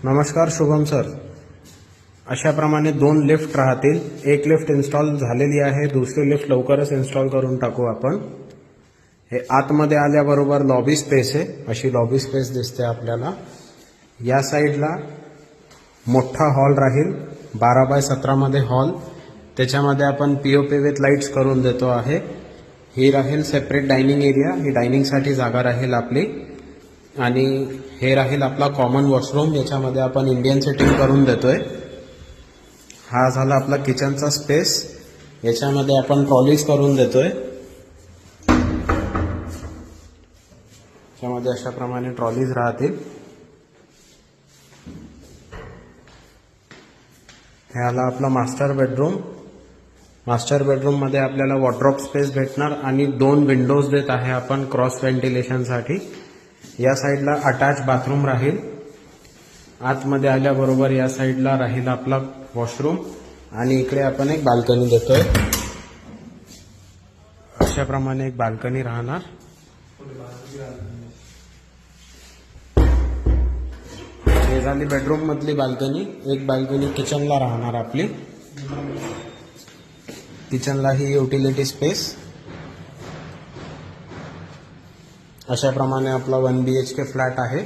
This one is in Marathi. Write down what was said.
नमस्कार शुभम सर. अशाप्रमाणे 2 लिफ्ट राहतील. एक लिफ्ट इन्स्टॉल झालेली आहे, दुसरी लिफ्ट लवकरच इन्स्टॉल करून टाकू आपण. हे आतमध्ये आल्याबरोबर लॉबी स्पेस आहे. अशी लॉबी स्पेस दिसते आपल्याला. या साईडला मोठा हॉल राहील, 12x17 मध्ये हॉल. त्याच्यामध्ये आपण पीओपी विथ लाईट्स करून देतो आहे. ही राहील सेपरेट डायनिंग एरिया. ही डायनिंगसाठी जागा राहील आपली. आणि हे राहील आपला कॉमन वॉशरूम. याच्यामध्ये आपण इंडियन सेटिंग करून देतोय. हा झाला आपला किचनचा स्पेस. याच्यामध्ये आपण ट्रॉलीज करून देतोय. याच्यामध्ये अशाप्रमाणे ट्रॉलीज राहतील. हे आला आपला मास्टर बेडरूम. मास्टर बेडरूम मध्ये आपल्याला वॉर्डरोब स्पेस भेटणार आणि 2 विंडोज देत आहे आपण क्रॉस व्हेंटिलेशनसाठी. या साईडला अटॅच बाथरूम राहील. आतमध्ये आल्याबरोबर या साईडला राहील आपला वॉशरूम आणि इकडे आपण एक बाल्कनी देतोय. अशाप्रमाणे एक बाल्कनी राहणार. हे झाली बेडरूम मधली बाल्कनी. एक बाल्कनी किचनला राहणार आपली. किचनला ही युटिलिटी स्पेस. अशाप्रमाणे आपला 1 BHK फ्लॅट आहे.